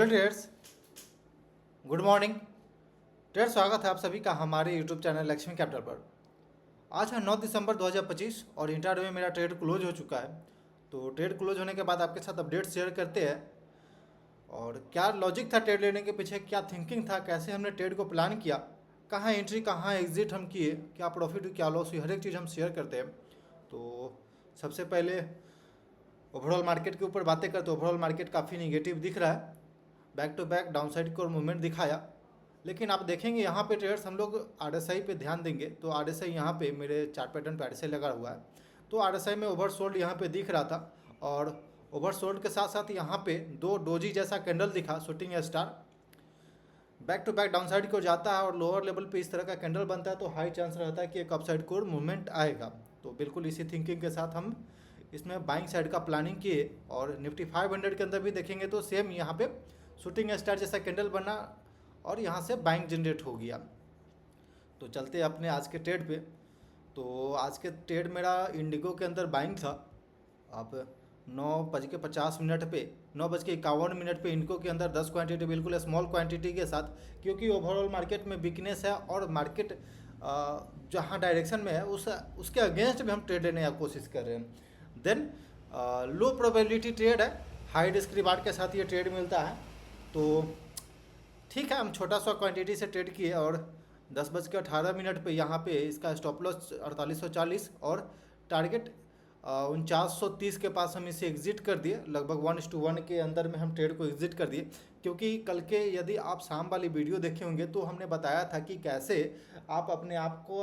Hello traders, good morning. Traders, स्वागत है आप सभी का हमारे यूट्यूब चैनल लक्ष्मी कैपिटल पर। आज है 9 दिसंबर 2025 और इंट्राडे में मेरा ट्रेड क्लोज हो चुका है। तो ट्रेड क्लोज होने के बाद आपके साथ अपडेट शेयर करते हैं और क्या लॉजिक था ट्रेड लेने के पीछे, क्या थिंकिंग था, कैसे हमने ट्रेड को प्लान किया, कहाँ एंट्री कहाँ एग्जिट हम किए, क्या प्रॉफिट क्या लॉस हुई, हर एक चीज़ हम शेयर करते हैं। तो सबसे पहले ओवरऑल मार्केट के ऊपर बातें करते हैं। ओवरऑल मार्केट काफ़ी निगेटिव दिख रहा है, बैक टू बैक डाउनसाइड को मूवमेंट दिखाया। लेकिन आप देखेंगे यहाँ पे ट्रेडर्स हम लोग आरएसआई पे ध्यान देंगे तो आरएसआई यहाँ पे मेरे चार्ट पैटर्न पे आरएसआई लगा हुआ है। तो आरएसआई में ओवरसोल्ड यहाँ पे दिख रहा था और ओवरसोल्ड के साथ साथ यहाँ पे दो डोजी जैसा कैंडल दिखा, shooting star back to back downside को जाता है और लोअर लेवल पे इस तरह का कैंडल बनता है तो हाई चांस रहता है कि एक अपसाइड को मूवमेंट आएगा। तो बिल्कुल इसी थिंकिंग के साथ हम इसमें बाइंग साइड का प्लानिंग किए और निफ्टी 500 के अंदर भी देखेंगे तो सेम यहाँ पे शूटिंग स्टार जैसा कैंडल बना और यहाँ से बाइंग जनरेट हो गया। तो चलते अपने आज के ट्रेड पे। तो आज के ट्रेड मेरा इंडिगो के अंदर बाइंग था। आप 9:50 पे 9:51 पे इंडिगो के अंदर 10 क्वांटिटी, बिल्कुल स्मॉल क्वांटिटी के साथ, क्योंकि ओवरऑल मार्केट में वीकनेस है और मार्केट जहाँ डायरेक्शन में है उसके अगेंस्ट भी हम ट्रेड लेने की कोशिश कर रहे हैं। देन लो प्रोबेबिलिटी ट्रेड है, हाई रिस्क रिवार्ड के साथ ये ट्रेड मिलता है। तो ठीक है, हम छोटा सा क्वांटिटी से ट्रेड किए और 10:18 पे यहाँ पे इसका स्टॉप लॉस 4840 और टारगेट 4930 के पास हम इसे एग्जिट कर दिए। लगभग 1:1 के अंदर में हम ट्रेड को एग्जिट कर दिए, क्योंकि कल के यदि आप शाम वाली वीडियो देखे होंगे तो हमने बताया था कि कैसे आप अपने आप को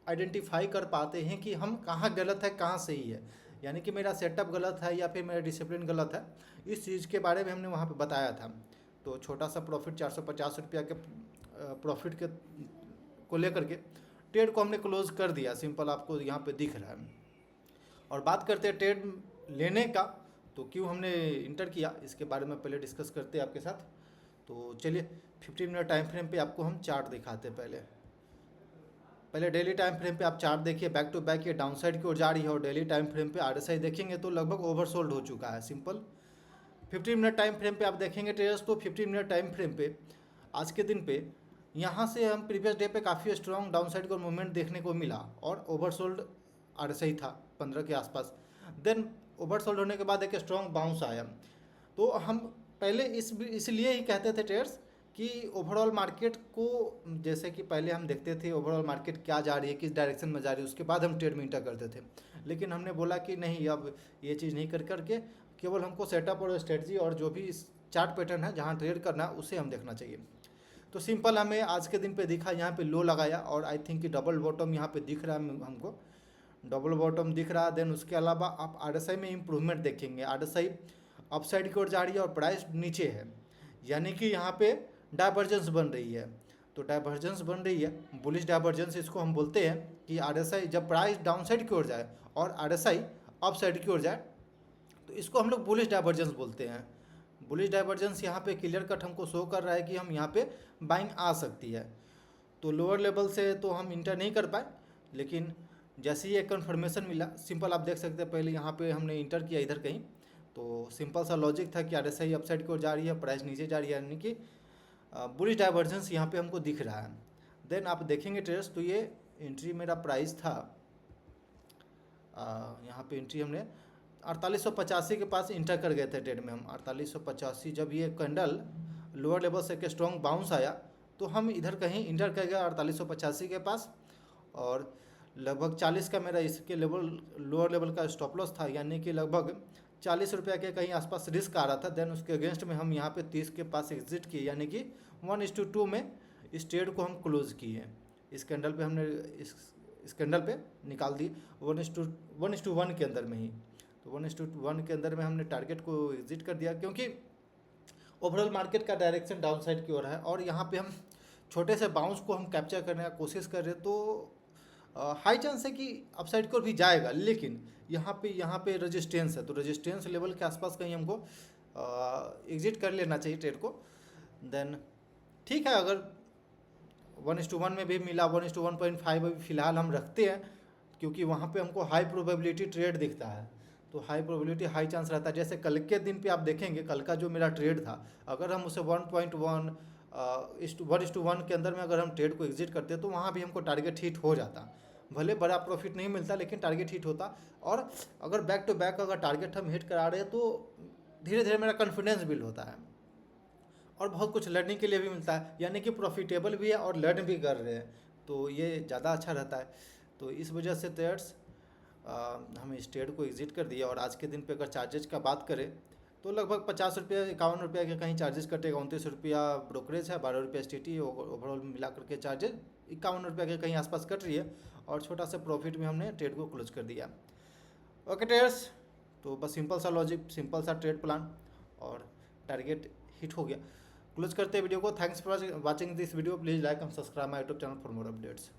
आइडेंटिफाई कर पाते हैं कि हम कहाँ गलत है कहाँ सही है, यानी कि मेरा सेटअप गलत है या फिर मेरा डिसिप्लिन गलत है। इस चीज़ के बारे में हमने वहाँ पे बताया था। तो छोटा सा प्रॉफिट 450 रुपया के प्रॉफिट के को लेकर के ट्रेड को हमने क्लोज कर दिया। सिंपल आपको यहाँ पे दिख रहा है। और बात करते हैं ट्रेड लेने का, तो क्यों हमने इंटर किया इसके बारे में पहले डिस्कस करते हैं आपके साथ। तो चलिए 15 मिनट टाइम फ्रेम पे आपको हम चार्ट दिखाते हैं। पहले डेली टाइम फ्रेम पे आप चार्ट देखिए, बैक टू बैक ये डाउन साइड की ओर जा रही है और डेली टाइम फ्रेम पे आरएसआई देखेंगे तो लगभग ओवरसोल्ड हो चुका है। सिंपल 15 मिनट टाइम फ्रेम पे आप देखेंगे ट्रेडर्स, तो 15 मिनट टाइम फ्रेम पे आज के दिन पे यहाँ से हम प्रीवियस डे पे काफ़ी स्ट्रॉन्ग डाउनसाइड का मूवमेंट देखने को मिला और ओवरसोल्ड आरएसआई था 15 के आसपास। देन ओवरसोल्ड होने के बाद एक स्ट्रॉन्ग बाउंस आया। तो हम पहले इसलिए ही कहते थे ट्रेडर्स कि ओवरऑल मार्केट को, जैसे कि पहले हम देखते थे ओवरऑल मार्केट क्या जा रही है, किस डायरेक्शन में जा रही है, उसके बाद हम ट्रेड में इंटर करते थे। लेकिन हमने बोला कि नहीं, अब ये चीज़ नहीं कर करके केवल हमको सेटअप और स्ट्रेटजी और जो भी चार्ट पैटर्न है जहाँ ट्रेड करना है उसे हम देखना चाहिए। तो सिंपल हमें आज के दिन पे दिखा, यहाँ पे लो लगाया और आई थिंक कि डबल बॉटम यहाँ पे दिख रहा है, हमको डबल बॉटम दिख रहा है। देन उसके अलावा आप आरएसआई में इम्प्रूवमेंट देखेंगे, आरएसआई अपसाइड की ओर जा रही है और प्राइस नीचे है, यानी कि यहाँ पे डाइवर्जेंस बन रही है। तो डाइवर्जेंस बन रही है, बुलिश डाइवर्जेंस इसको हम बोलते हैं कि आरएसआई जब प्राइस डाउनसाइड की ओर जाए और आरएसआई अपसाइड की ओर जाए तो इसको हम लोग बुलिश डाइवर्जेंस बोलते हैं। बुलिश डाइवर्जेंस यहाँ पे क्लियर कट हमको शो कर रहा है कि हम यहाँ पे बाइंग आ सकती है। तो लोअर लेवल से तो हम इंटर नहीं कर पाए, लेकिन जैसे ही एक कन्फर्मेशन मिला, सिंपल आप देख सकते हैं पहले यहाँ पे हमने इंटर किया इधर कहीं, तो सिंपल सा लॉजिक था कि आरएसआई अपसाइड की ओर जा रही है, प्राइस नीचे जा रही है, यानी कि बुलिश डाइवर्जेंस यहाँ पे हमको दिख रहा है। देन आप देखेंगे ट्रेड्स, तो ये एंट्री मेरा प्राइस था, यहाँ पे एंट्री हमने 4885 के पास इंटर कर गए थे ट्रेड में हम। 4885 जब ये कैंडल लोअर लेवल से एक स्ट्रॉन्ग बाउंस आया तो हम इधर कहीं इंटर कर गए 4885 के पास और लगभग 40 का मेरा इसके लेवल लोअर लेवल का स्टॉप लॉस था, यानी कि लगभग 40 रुपया के कहीं आसपास रिस्क आ रहा था। देन उसके अगेंस्ट में हम यहाँ पे 30 के पास एग्जिट किए, यानी कि 1:2 में इस ट्रेड को हम क्लोज किए। इस कैंडल पे हमने इस कैंडल पे निकाल दी 1:1 के अंदर में ही। तो 1:1 के अंदर में हमने टारगेट को एग्जिट कर दिया, क्योंकि ओवरऑल मार्केट का डायरेक्शन डाउन साइड की ओर है और यहाँ पे हम छोटे से बाउंस को हम कैप्चर करने का कोशिश कर रहे हैं। तो हाई चांस है कि अपसाइड की ओर भी जाएगा, लेकिन यहाँ पे रेजिस्टेंस है, तो रेजिस्टेंस लेवल के आसपास कहीं हमको एग्जिट कर लेना चाहिए ट्रेड को। देन ठीक है, अगर 1:1 में भी मिला, 1:1.5 अभी फिलहाल हम रखते हैं, क्योंकि वहाँ पे हमको हाई प्रोबेबिलिटी ट्रेड दिखता है। तो हाई प्रोबेबिलिटी हाई चांस रहता है। जैसे कल के दिन पे आप देखेंगे, कल का जो मेरा ट्रेड था, अगर हम उसे 1.1 1:1 के अंदर में अगर हम ट्रेड को एग्जिट करते तो वहाँ भी हमको टारगेट हिट हो जाता। भले बड़ा प्रॉफिट नहीं मिलता लेकिन टारगेट हिट होता। और अगर बैक टू बैक अगर टारगेट हम हिट करा रहे हैं तो धीरे धीरे मेरा कॉन्फिडेंस बिल्ड होता है और बहुत कुछ लर्निंग के लिए भी मिलता है, यानी कि प्रॉफिटेबल भी है और लर्न भी कर रहे हैं, तो ये ज़्यादा अच्छा रहता है। तो इस वजह से ट्रेड्स हम इस ट्रेड को एग्जिट कर दिया। और आज के दिन पे अगर चार्जेज का बात करें तो लगभग 50 रुपये 51 रुपये के कहीं चार्जेस कटेगा, 29 रुपया ब्रोकरेज है, 12 रुपये STT, ओवरऑल मिला करके चार्जेज 51 रुपये के कहीं आसपास कट रही है। और छोटा सा प्रॉफिट में हमने ट्रेड को क्लोज कर दिया। ओके ट्रेडर्स, तो बस सिंपल सा लॉजिक, सिंपल सा ट्रेड प्लान और टारगेट हिट हो गया। क्लोज करते हैं वीडियो को। Thanks for watching this video. Please like and subscribe my YouTube channel for more updates.